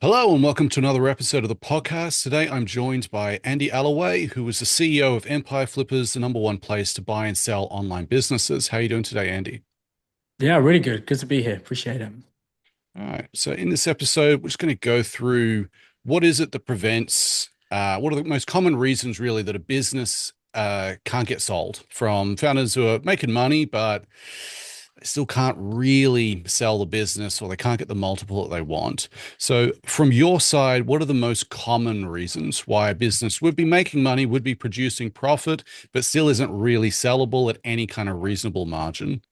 Hello and welcome to another episode of the podcast. Today I'm joined by Andy Allaway, who is the CEO of Empire Flippers, the number one place to buy and sell online businesses. How are you doing today, Andy? Yeah, really good. Good to be here. Appreciate it. All right. So in this episode, we're just going to go through what is it that prevents, what are the most common reasons really that a business can't get sold from founders who are making money, but they still can't really sell the business or they can't get the multiple that they want. So from your side, what are the most common reasons why a business would be making money, would be producing profit, but still isn't really sellable at any kind of reasonable margin?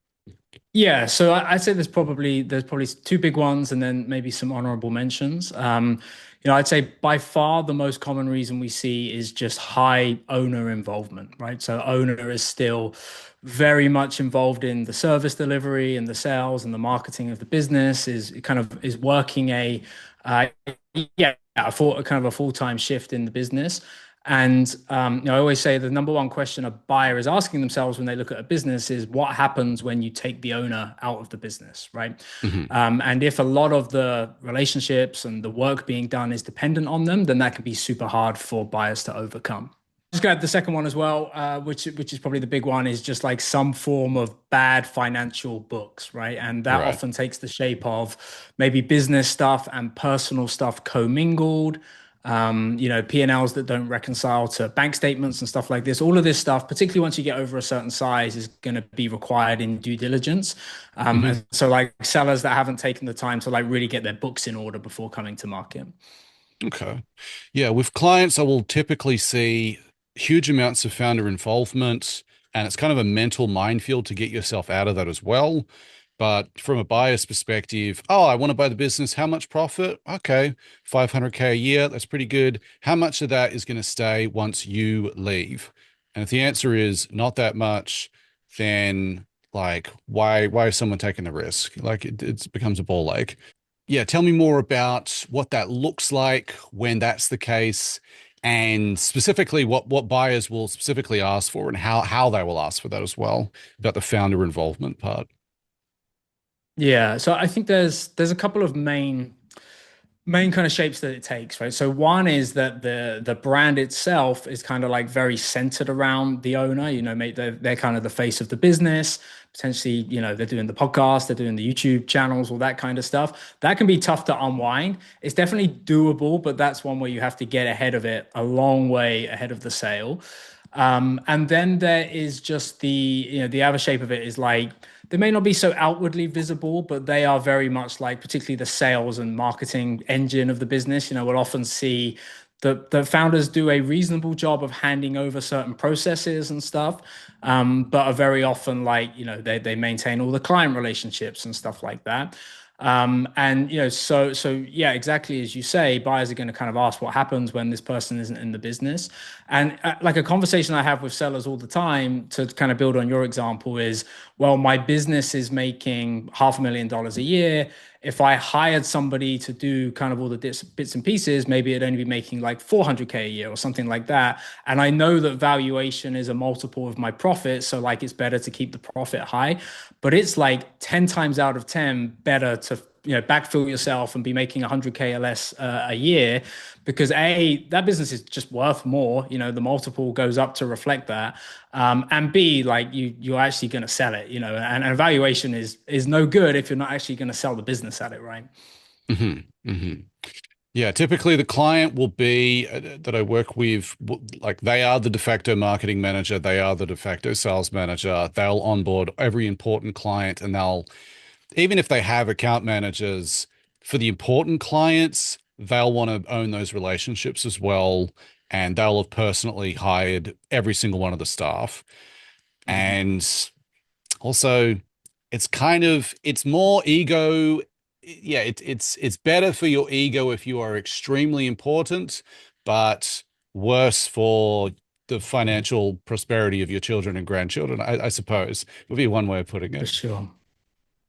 Yeah, so I'd say there's probably two big ones and then maybe some honorable mentions. I'd say by far the most common reason we see is just high owner involvement, right? So owner is still very much involved in the service delivery and the sales and the marketing of the business, is working uh, a kind of a full-time shift in the business. And I always say the number one question a buyer is asking themselves when they look at a business is what happens when you take the owner out of the business, right? Hmm. And if a lot of the relationships and the work being done is dependent on them, then that can be super hard for buyers to overcome. Just grab the second one as well, which is probably the big one, is just like some form of bad financial books, right? And that Right. often takes the shape of maybe business stuff and personal stuff commingled. P&Ls that don't reconcile to bank statements and stuff like this. All of this stuff, particularly once you get over a certain size, is going to be required in due diligence. Hmm. And so like sellers that haven't taken the time to like really get their books in order before coming to market. Okay. Yeah, with clients, I will typically see huge amounts of founder involvement, and it's kind of a mental minefield to get yourself out of that as well. But from a buyer's perspective, oh, I want to buy the business. How much profit? Okay, 500K a year. That's pretty good. How much of that is going to stay once you leave? And if the answer is not that much, then like why is someone taking the risk? Like it becomes a ball ache. Yeah, tell me more about what that looks like when that's the case, and specifically what buyers will specifically ask for and how they will ask for that as well, about the founder involvement part. Yeah, so I think there's a couple of main kind of shapes that it takes, right? So one is that the brand itself is kind of like very centered around the owner. They're kind of the face of the business. Potentially, they're doing the podcast, they're doing the YouTube channels, all that kind of stuff. That can be tough to unwind. It's definitely doable, but that's one where you have to get ahead of it a long way ahead of the sale. And then there is just the other shape of it is like they may not be so outwardly visible, but they are very much like, particularly the sales and marketing engine of the business. We'll often see the founders do a reasonable job of handing over certain processes and stuff, but are very often like, they maintain all the client relationships and stuff like that. So yeah, exactly as you say, buyers are going to kind of ask what happens when this person isn't in the business. And like a conversation I have with sellers all the time to kind of build on your example is, well, my business is making $500,000 a year. If I hired somebody to do kind of all the bits and pieces, maybe it'd only be making like 400K a year or something like that. And I know that valuation is a multiple of my profit. So like it's better to keep the profit high, but it's like 10 times out of 10 better to backfill yourself and be making 100K or less a year, because that business is just worth more. The multiple goes up to reflect that, and B, like you're actually going to sell it. And valuation is no good if you're not actually going to sell the business at it, right? Hmm. Hmm. Yeah, typically the client will be that I work with, like they are the de facto marketing manager, they are the de facto sales manager. They'll onboard every important client, and they'll, even if they have account managers for the important clients, they'll want to own those relationships as well. And they'll have personally hired every single one of the staff. Mhm. And also, it's more ego. Yeah, it's better for your ego if you are extremely important, but worse for the financial prosperity of your children and grandchildren, I suppose, would be one way of putting For it. sure.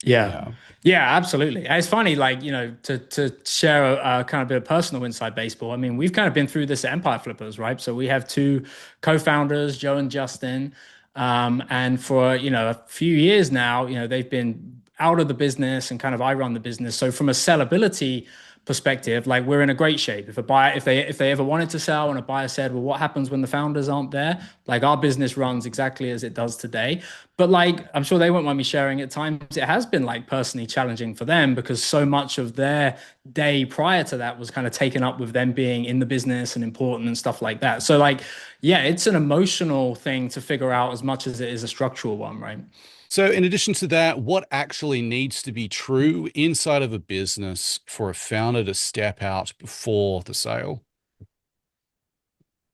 Yeah. Yeah. Yeah, absolutely. And it's funny, like, to share a kind of bit of personal inside baseball. I mean, we've kind of been through this at Empire Flippers, right? So we have two co-founders, Joe and Justin. And for, a few years now, they've been out of the business and kind of I run the business. So from a sellability perspective, like we're in a great shape. If a buyer, if they ever wanted to sell and a buyer said, well, what happens when the founders aren't there? Like our business runs exactly as it does today. But like I'm sure they won't mind me sharing, at times it has been like personally challenging for them because so much of their day prior to that was kind of taken up with them being in the business and important and stuff like that. So like, yeah, it's an emotional thing to figure out as much as it is a structural one, right? So, in addition to that, what actually needs to be true inside of a business for a founder to step out before the sale?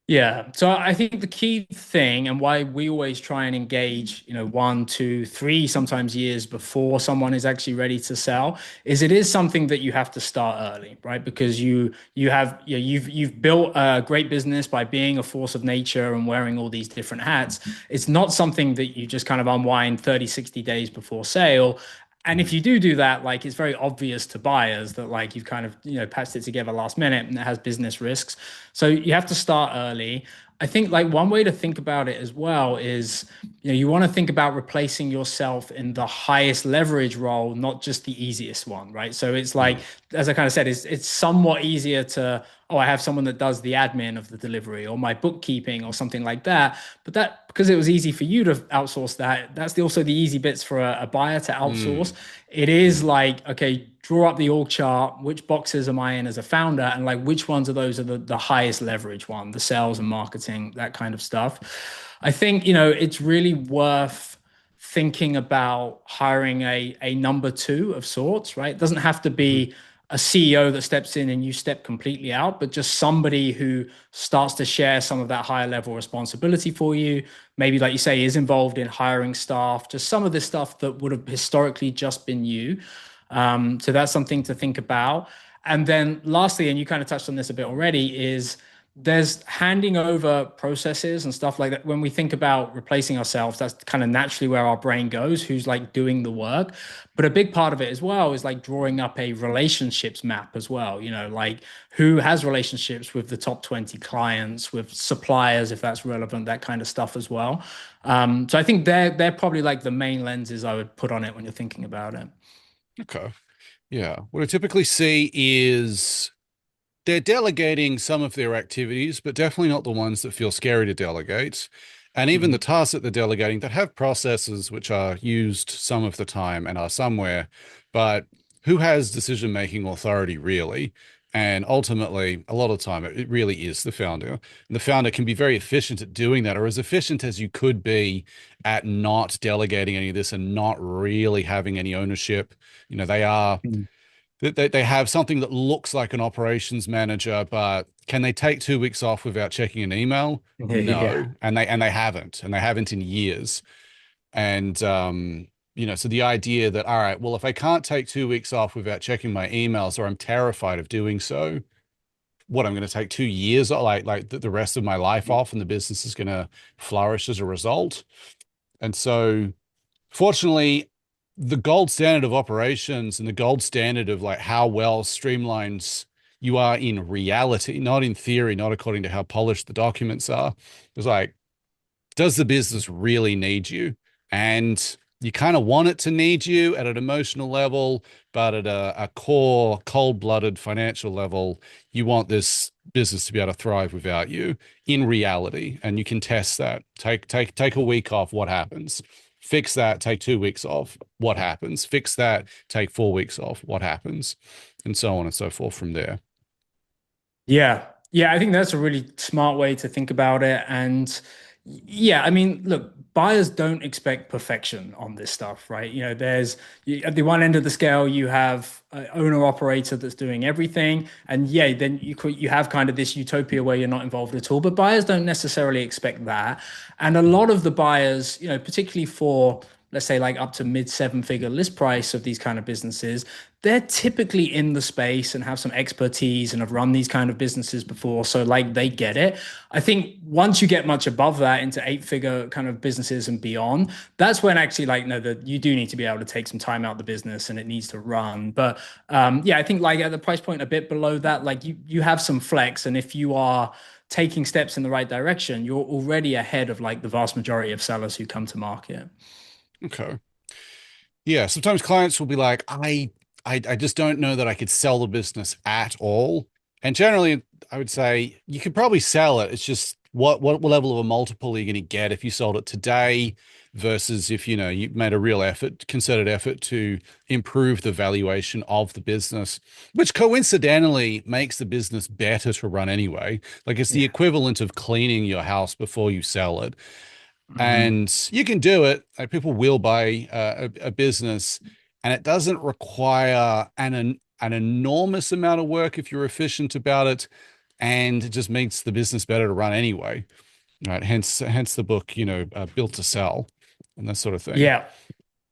Yeah. So I think the key thing and why we always try and engage, 1, 2, 3, sometimes years before someone is actually ready to sell, is it is something that you have to start early, right? Because you've built a great business by being a force of nature and wearing all these different hats. It's not something that you just kind of unwind 30, 60 days before sale. And if Mm, you do that, like it's very obvious to buyers that like you've kind of, patched it together last minute and it has business risks. So you have to start early. I think like one way to think about it as well is, you want to think about replacing yourself in the highest leverage role, not just the easiest one, right? So it's like, mm, as I kind of said, it's somewhat easier to, oh, I have someone that does the admin of the delivery or my bookkeeping or something like that. But that, because it was easy for you to outsource that, that's also the easy bits for a buyer to outsource. mm, It is mm. like, okay, draw up the org chart, which boxes am I in as a founder, and like which ones of those are the highest leverage one, the sales and marketing, that kind of stuff. I think, it's really worth thinking about hiring a number two of sorts, right? It doesn't have to Mhm. be a CEO that steps in and you step completely out, but just somebody who starts to share some of that higher level responsibility for you. Maybe, like you say, is involved in hiring staff, just some of the stuff that would have historically just been you. So that's something to think about. And then lastly, and you kind of touched on this a bit already, is there's handing over processes and stuff like that. When we think about replacing ourselves, that's kind of naturally where our brain goes, who's like doing the work. But a big part of it as well is like drawing up a relationships map as well, like who has relationships with the top 20 clients, with suppliers, if that's relevant, that kind of stuff as well. So I think they're probably like the main lenses I would put on it when you're thinking about it. Okay. Yeah. What I typically see is they're delegating some of their activities, but definitely not the ones that feel scary to delegate. And even the Mhm. tasks that they're delegating that have processes which are used some of the time and are somewhere, but who has decision-making authority really? And ultimately, a lot of the time, it really is the founder. And the founder can be very efficient at doing that, or as efficient as you could be at not delegating any of this and not really having any ownership. They are Mhm. they have something that looks like an operations manager, but can they take 2 weeks off without checking an email? Yeah. No, and they haven't in years. And so the idea that all right, well, if I can't take 2 weeks off without checking my emails, or I'm terrified of doing so, what I'm going to take 2 years, like the rest of my life off, and the business is going to flourish as a result. And so fortunately, the gold standard of operations and the gold standard of like how well streamlined you are in reality, not in theory, not according to how polished the documents are, is like, does the business really need you? And you kind of want it to need you at an emotional level, but at a core, cold-blooded financial level, you want this business to be able to thrive without you in reality. And you can test that. Take a week off, what happens? Fix that, take 2 weeks off, what happens? Fix that, take 4 weeks off, what happens? And so on and so forth from there. Yeah. Yeah, I think that's a really smart way to think about it. And yeah, I mean, look, buyers don't expect perfection on this stuff, right? At the one end of the scale, you have an owner operator that's doing everything. And yeah, then you have kind of this utopia where you're not involved at all. But buyers don't necessarily expect that. And a lot of the buyers, particularly for let's say like up to mid seven figure list price of these kind of businesses, they're typically in the space and have some expertise and have run these kind of businesses before. So like they get it. I think once you get much above that into eight figure kind of businesses and beyond, that's when actually like, no, that you do need to be able to take some time out of the business and it needs to run. But yeah, I think like at the price point a bit below that, like you have some flex. And if you are taking steps in the right direction, you're already ahead of like the vast majority of sellers who come to market. Okay. Yeah, sometimes clients will be like, I just don't know that I could sell the business at all. And generally, I would say you could probably sell it. It's just what level of a multiple are you going to get if you sold it today versus if you made a real effort, concerted effort to improve the valuation of the business, which coincidentally makes the business better to run anyway. Like it's the Yeah. equivalent of cleaning your house before you sell it. Hmm. And you can do it. Like people will buy a business, and it doesn't require an enormous amount of work if you're efficient about it, and it just makes the business better to run anyway. Right? Hence the book, Built to Sell, and that sort of thing. Yeah.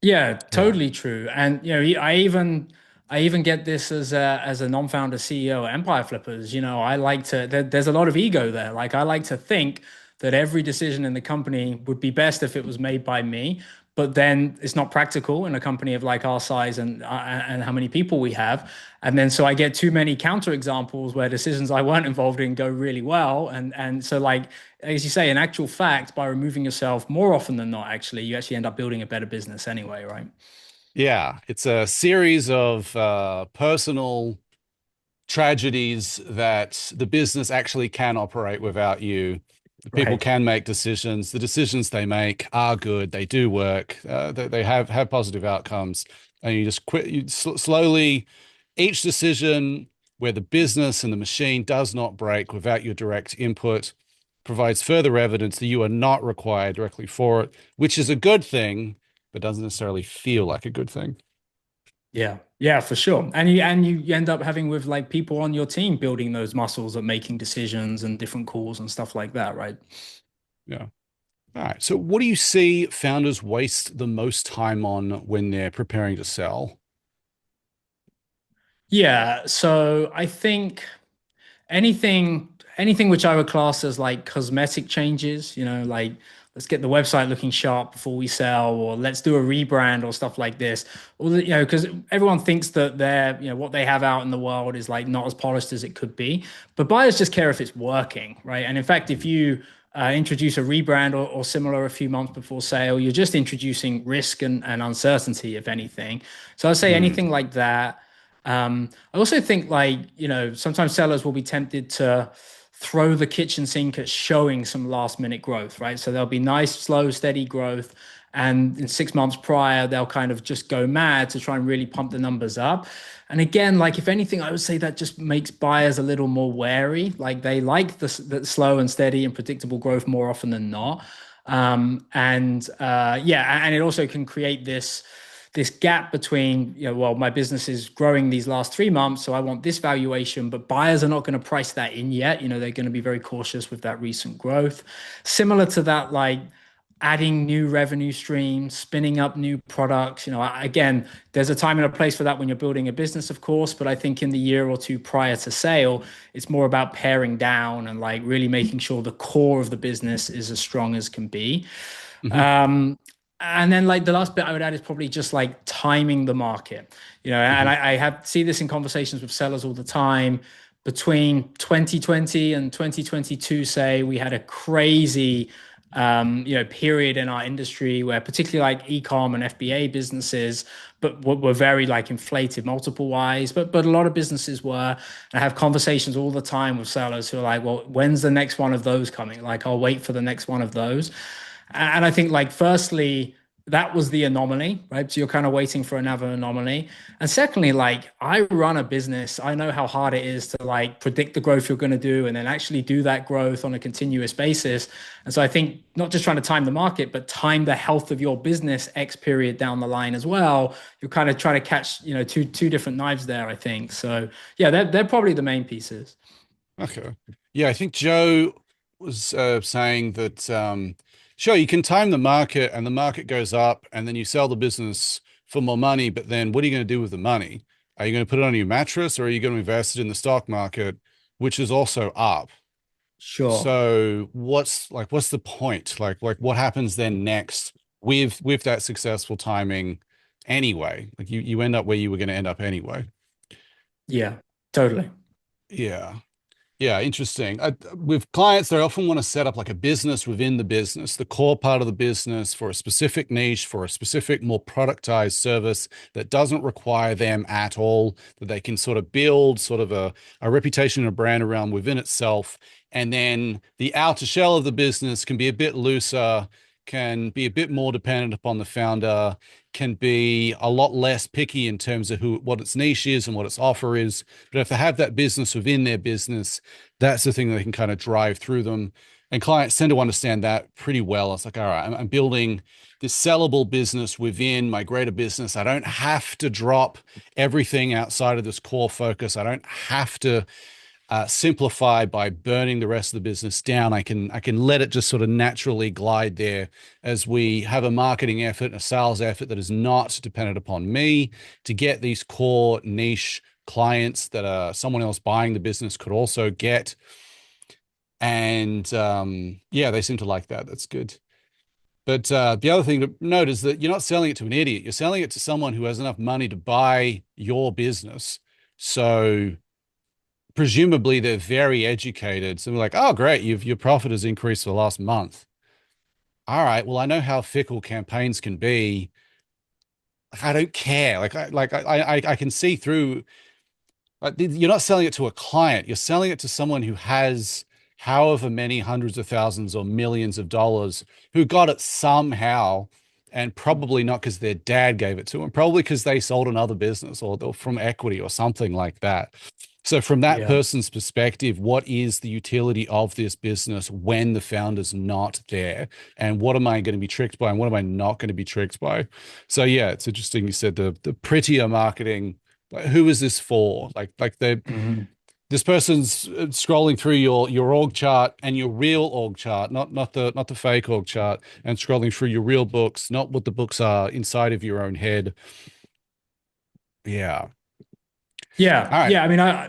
Yeah, Yeah. totally true. And I even get this as a non-founder CEO at Empire Flippers. I like to there's a lot of ego there. Like I like to think that every decision in the company would be best if it was made by me, but then it's not practical in a company of like our size and how many people we have. And then so I get too many counter examples where decisions I weren't involved in go really well. And so like as you say, in actual fact, by removing yourself more often than not, actually, you actually end up building a better business anyway, right? Yeah, it's a series of personal tragedies that the business actually can operate without you. People Right. can make decisions. The decisions they make are good. They do work. They have positive outcomes, and you just quit. You slowly, each decision where the business and the machine does not break without your direct input provides further evidence that you are not required directly for it, which is a good thing, but doesn't necessarily feel like a good thing. Yeah. Yeah, for sure. And you end up having with like people on your team building those muscles of making decisions and different calls and stuff like that, right? Yeah. All right. So, what do you see founders waste the most time on when they're preparing to sell? Yeah. So I think anything which I would class as like cosmetic changes, like let's get the website looking sharp before we sell, or let's do a rebrand or stuff like this. Or because everyone thinks that what they have out in the world is like not as polished as it could be. But buyers just care if it's working, right? And in fact, if you introduce a rebrand or similar a few months before sale, you're just introducing risk and uncertainty, if anything. So I'd say Hmm. anything like that. I also think like, sometimes sellers will be tempted to throw the kitchen sink at showing some last minute growth, right? So there'll be nice, slow, steady growth. And in 6 months prior, they'll kind of just go mad to try and really pump the numbers up. And again, like if anything, I would say that just makes buyers a little more wary. Like they like the slow and steady and predictable growth more often than not. And it also can create this gap between, well, my business is growing these last 3 months, so I want this valuation, but buyers are not going to price that in yet. They're going to be very cautious with that recent growth. Similar to that, like adding new revenue streams, spinning up new products. Again, there's a time and a place for that when you're building a business, of course, but I think in the year or two prior to sale, it's more about paring down and like really making sure the core of the business is as strong as can be. Hmm. Um, and then like the last bit I would add is probably just like timing the market, and Hmm. I have see this in conversations with sellers all the time. Between 2020 and 2022, say we had a crazy, period in our industry where particularly like e-com and FBA businesses, but were very like inflated multiple wise, but a lot of businesses were. And I have conversations all the time with sellers who are like, well, when's the next one of those coming? Like, I'll wait for the next one of those. And I think, like, firstly, that was the anomaly, right? So you're kind of waiting for another anomaly. And secondly, like, I run a business. I know how hard it is to like predict the growth you're going to do and then actually do that growth on a continuous basis. And so I think not just trying to time the market, but time the health of your business X period down the line as well. You're kind of trying to catch, two different knives there, I think. So yeah, they're probably the main pieces. Okay. Yeah, I think Joe was saying that sure, you can time the market and the market goes up and then you sell the business for more money, but then what are you going to do with the money? Are you going to put it on your mattress or are you going to invest it in the stock market, which is also up? Sure. So what's the point? Like what happens then next with that successful timing anyway? Like you end up where you were going to end up anyway. Yeah, totally. Yeah. Yeah, interesting. With clients, they often want to set up like a business within the business, the core part of the business for a specific niche, for a specific, more productized service that doesn't require them at all, that they can sort of build sort of a reputation and a brand around within itself. And then the outer shell of the business can be a bit looser, can be a bit more dependent upon the founder, can be a lot less picky in terms of what its niche is and what its offer is. But if they have that business within their business, that's the thing that can kind of drive through them. And clients tend to understand that pretty well. It's like, all right, I'm building this sellable business within my greater business. I don't have to drop everything outside of this core focus. I don't have to simplify by burning the rest of the business down. I can let it just sort of naturally glide there as we have a marketing effort, a sales effort that is not dependent upon me to get these core niche clients that someone else buying the business could also get. And yeah, they seem to like that. That's good. But the other thing to note is that you're not selling it to an idiot. You're selling it to someone who has enough money to buy your business. So presumably they're very educated. So we're like, oh, great, your profit has increased for the last month. All right, well, I know how fickle campaigns can be. I don't care. I can see through. You're not selling it to a client. You're selling it to someone who has however many hundreds of thousands or millions of dollars who got it somehow, and probably not because their dad gave it to them, probably because they sold another business or from equity or something like that. So, from that Yeah. person's perspective, what is the utility of this business when the founder's not there? And what am I going to be tricked by? And what am I not going to be tricked by? So, yeah, it's interesting you said the prettier marketing. Like, who is this for? Mhm. This person's scrolling through your org chart and your real org chart, not the fake org chart, and scrolling through your real books, not what the books are inside of your own head. Yeah. Yeah, All right. yeah. I mean, I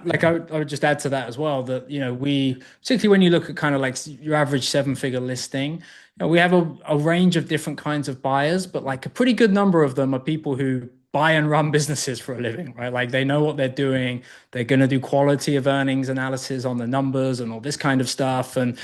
would just add to that as well that, we, particularly when you look at kind of like your average seven-figure listing, we have a range of different kinds of buyers, but like a pretty good number of them are people who buy and run businesses for a living, right? Like they know what they're doing. They're going to do quality of earnings analysis on the numbers and all this kind of stuff. And,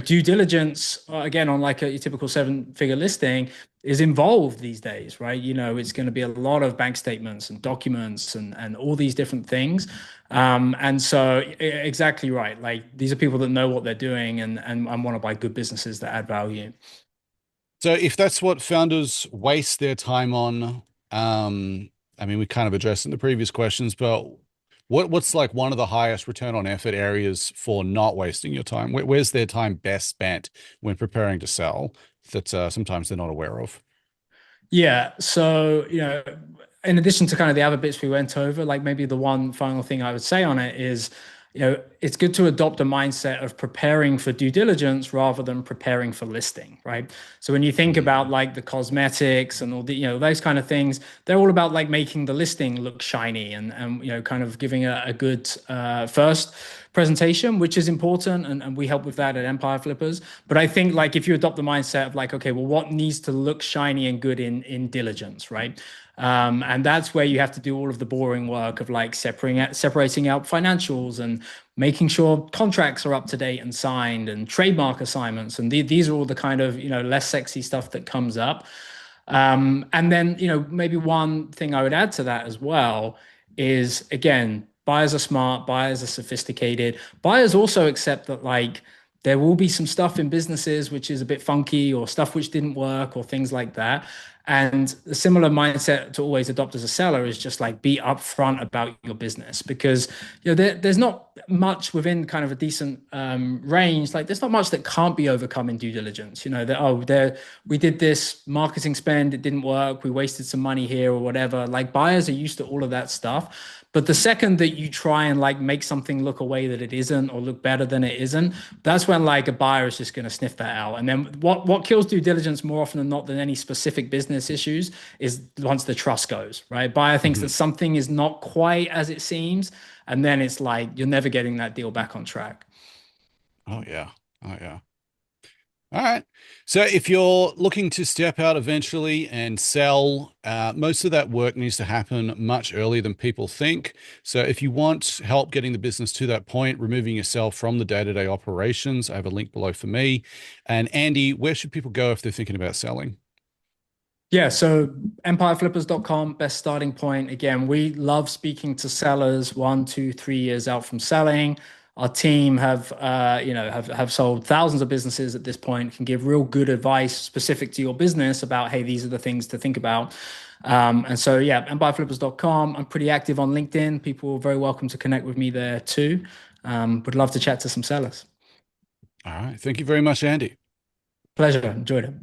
due diligence, again, on like a typical seven-figure listing, is involved these days, right? It's going to be a lot of bank statements and documents and all these different things. And so exactly right. Like these are people that know what they're doing and want to buy good businesses that add value. So if that's what founders waste their time on, I mean, we kind of addressed in the previous questions, but what's like one of the highest return on effort areas for not wasting your time? Where's their time best spent when preparing to sell that sometimes they're not aware of? Yeah. So, in addition to kind of the other bits we went over, like maybe the one final thing I would say on it is, it's good to adopt a mindset of preparing for due diligence rather than preparing for listing, right? So when you think about Mm. like the cosmetics and all the, those kind of things, they're all about like making the listing look shiny and kind of giving a good first presentation, which is important. And we help with that at Empire Flippers. But I think like if you adopt the mindset of like, okay, well, what needs to look shiny and good in diligence, right? And that's where you have to do all of the boring work of like separating out financials and making sure contracts are up to date and signed and trademark assignments. And these are all the kind of, less sexy stuff that comes up. And then, maybe one thing I would add to that as well is again, buyers are smart, buyers are sophisticated. Buyers also accept that like there will be some stuff in businesses which is a bit funky or stuff which didn't work or things like that. And a similar mindset to always adopt as a seller is just like be upfront about your business because there's not much within kind of a decent range. Like there's not much that can't be overcome in due diligence. There we did this marketing spend, it didn't work, we wasted some money here or whatever. Like buyers are used to all of that stuff. But the second that you try and like make something look a way that it isn't or look better than it isn't, that's when like a buyer is just going to sniff that out. And then what kills due diligence more often than not than any specific business issues is once the trust goes, right? Buyer thinks that Mhm. something is not quite as it seems, and then it's like you're never getting that deal back on track. Oh yeah. Oh yeah. All right. So if you're looking to step out eventually and sell, most of that work needs to happen much earlier than people think. So if you want help getting the business to that point, removing yourself from the day-to-day operations, I have a link below for me. And Andy, where should people go if they're thinking about selling? Yeah, so empireflippers.com, best starting point. Again, we love speaking to sellers 1, 2, 3 years out from selling. Our team have sold thousands of businesses at this point, can give real good advice specific to your business about, hey, these are the things to think about. And so, yeah, empireflippers.com. I'm pretty active on LinkedIn. People are very welcome to connect with me there too. Would love to chat to some sellers. All right. Thank you very much, Andy. Pleasure. Enjoyed it.